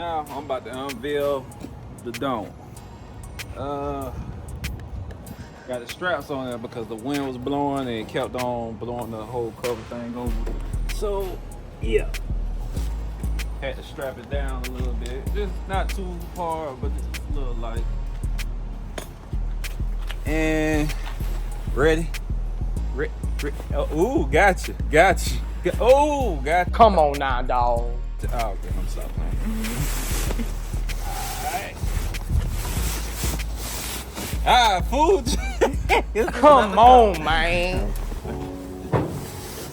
Now I'm about to unveil the Donk. Got the straps on there because the wind was blowing and it kept on blowing the whole cover thing over. So yeah, had to strap it down a little bit, just not too hard, but just a little light. And ready. Oh, ooh, gotcha. Oh, gotcha. Come on now, dog. Oh, okay, I'm stopping. Alright, food. Come on, man.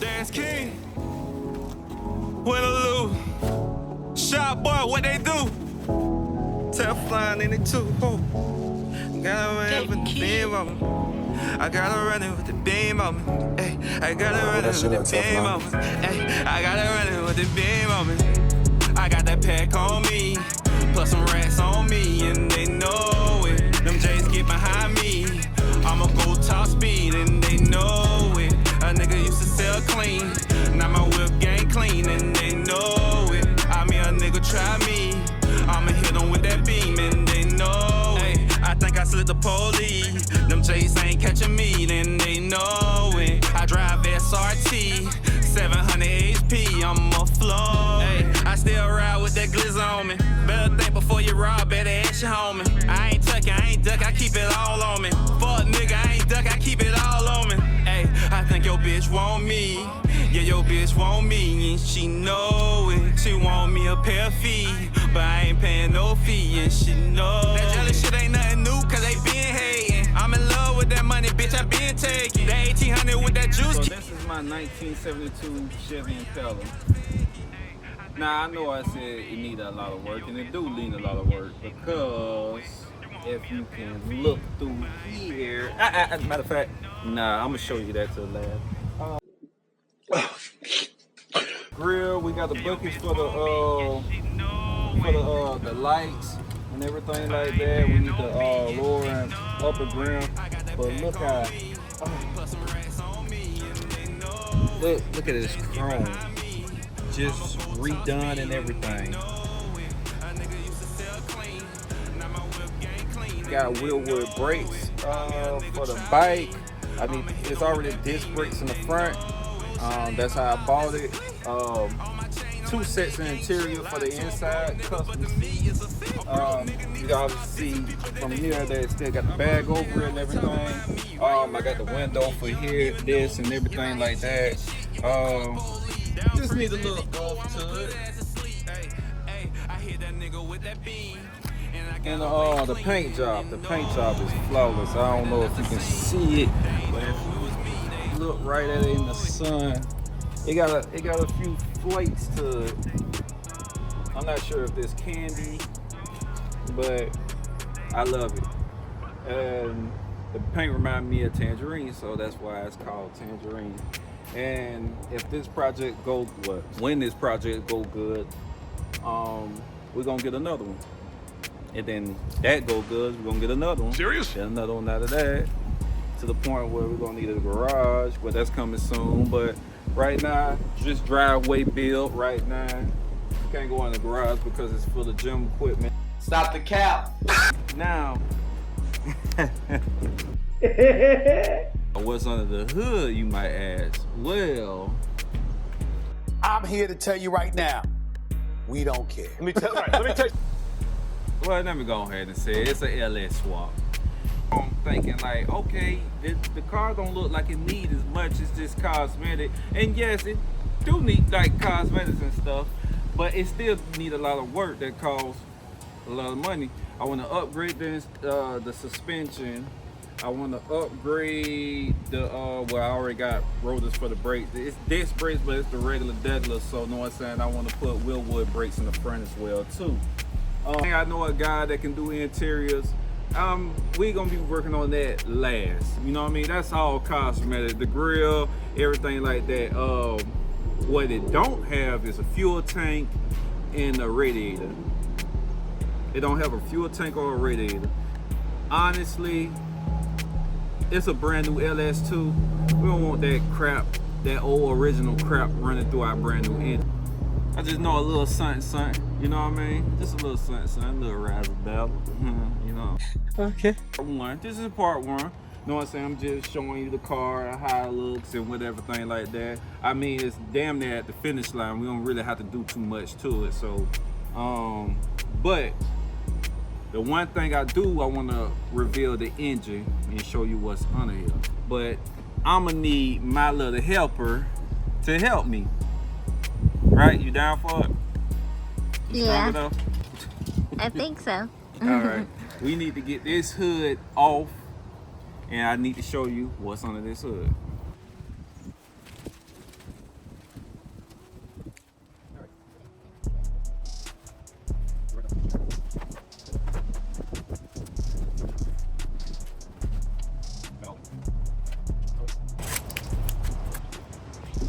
Dance King, win or lose. Shot boy, what they do? Teflon in it too. Oh. Gotta run with the beam on me. I gotta run it with the beam on me. Ay, I gotta run it with the beam on me. Ay, I gotta run it with the beam on me. I got that pack on me, plus some rats on me, and they know it. Them J's get behind me. I'ma go top speed, and they know it. A nigga used to sell clean, now my whip gang clean, and they know it. I mean, a nigga try me, I'ma hit him with that beam, and they know it. I think I slipped the police. Them J's ain't catching me, then they know it. I drive SRT, 700 HP, I'm a flow. I still ride with that glizz on me. Better think before you rob, better ask your homie. I ain't tucking, I ain't duck, I keep it all on me. Fuck nigga, I ain't duck, I keep it all on me. Ay, I think your bitch want me. Yeah, your bitch want me, and she know it. She want me a pair of feet, but I ain't paying no fee, and she know that jealous shit ain't nothing new, cause they been hating. I'm in love with that money, bitch, I been taking. That 1800 with that juice. So this is my 1972 Chevy Impala. Now I know I said it need a lot of work, and it do need a lot of work, because if you can look through here, as a matter of fact, nah, I'm gonna show you that to the lab. Grill, we got the buckets for the lights and everything like that. We need the lower and upper grill, but look how look at this chrome, just redone and everything. Got wheelwood brakes for the bike. It's already disc brakes in the front. That's how I bought it. 2 sets of interior for the inside, custom seats. You can obviously see from here that it still got the bag over it and everything. I got the window for here, this and everything like that. Just need a little off to it. And the paint job is flawless. I don't know if you can see it, but if you look right at it in the sun, it got a few flakes to it. I'm not sure if this candy, but I love it. And the paint reminds me of Tangerine, so that's why it's called Tangerine. And if this project when this project go good, we're gonna get another one. And then that go good, we're gonna get another one. Serious? Get another one out of that, to the point where we're gonna need a garage, but that's coming soon. But right now, just driveway build right now. You can't go in the garage because it's full of gym equipment. Stop the cap. Now, what's under the hood, you might ask? Well, I'm here to tell you right now, we don't care. Let me tell you. well, let me go ahead and say it's a LS swap. I'm thinking like, okay, the car don't look like it needs as much as just cosmetic. And yes, it do need like cosmetics and stuff, but it still need a lot of work that costs a lot of money. I want to upgrade the suspension. I want to upgrade the well, I already got rotors for the brakes. It's disc brakes, but it's the regular deadlift, so know what I'm saying, I want to put wheelwood brakes in the front as well too. I know a guy that can do interiors. We gonna be working on that last. You know what I mean? That's all cosmetic. The grill, everything like that. What it don't have is a fuel tank and a radiator. It don't have a fuel tank or a radiator. Honestly, it's a brand new LS2. We don't want that crap, that old original crap running through our brand new engine. I just know a little something. You know what I mean? Just a little something, a little razzle dazzle. You know. Okay. Part one. This is part one. You know what I'm saying? I'm just showing you the car, how it looks, and what everything like that. I mean, it's damn near at the finish line. We don't really have to do too much to it. So, but the one thing I want to reveal the engine and show you what's under here. But I'm gonna need my little helper to help me. Right? You down for it? You Yeah. strong enough? I think so. All right. We need to get this hood off, and I need to show you what's under this hood.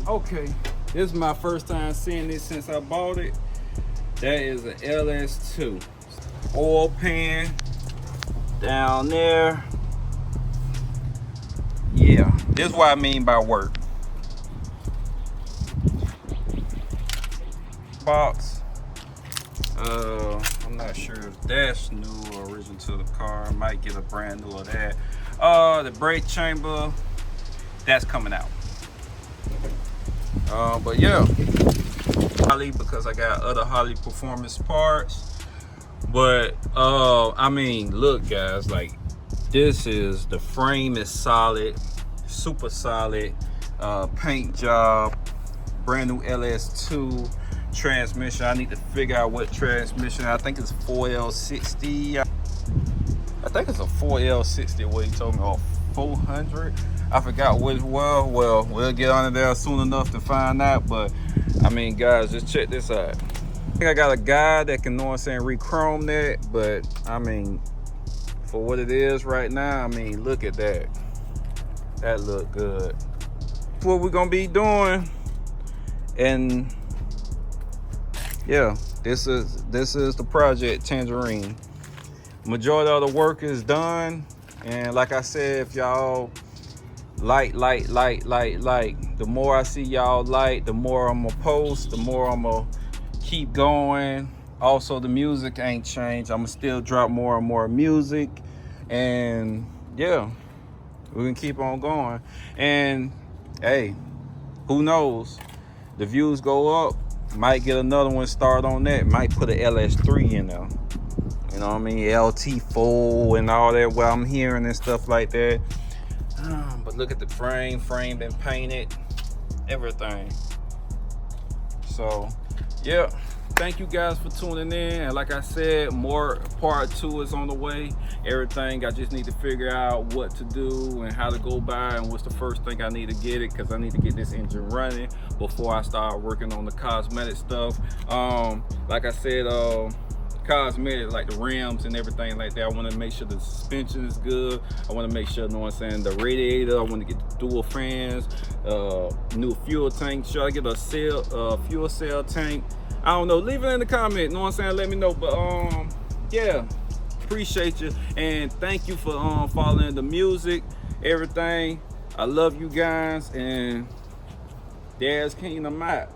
Okay, this is my first time seeing this since I bought it. That is an LS2. Oil pan down there. Yeah, this is what I mean by work. Box. I'm not sure if that's new or original to the car. I might get a brand new of that. The brake chamber, that's coming out. But yeah, Harley, because I got other Harley performance parts. But I mean, look guys, like this is, the frame is solid, super solid, paint job, brand new LS2 transmission. I need to figure out what transmission. I think it's 4L60. I think it's a 4L60 what he told me, or 400. I forgot which one. Well, we'll get on there soon enough to find out. But I mean, guys, just check this out. I think I got a guy that can, know what I'm saying, re-chrome that. But I mean, for what it is right now, I mean, look at that. That look good. That's what we're gonna be doing. And yeah, this is the project Tangerine. Majority of the work is done. And like I said, if y'all like, the more I see y'all like, the more I'm gonna post, the more I'm gonna keep going. Also, the music ain't changed. I'm gonna still drop more and more music. And yeah, we can keep on going. And hey, who knows, the views go up, might get another one started on that, might put an LS3 in there. You know what I mean? LT4 and all that, what I'm hearing and stuff like that. But look at the frame been painted, everything. So yeah, thank you guys for tuning in. And like I said, more part 2 is on the way. Everything, I just need to figure out what to do and how to go by and what's the first thing I need to get it, because I need to get this engine running before I start working on the cosmetic stuff. Like I said, cosmetic, like the rims and everything like that. I want to make sure the suspension is good. I want to make sure, you know what I'm saying, the radiator, I want to get the dual fans, new fuel tank. Should I get a fuel cell tank? I don't know, leave it in the comment, you know what I'm saying, let me know. But yeah, appreciate you, and thank you for following the music, everything. I love you guys, and there's Kingdom out.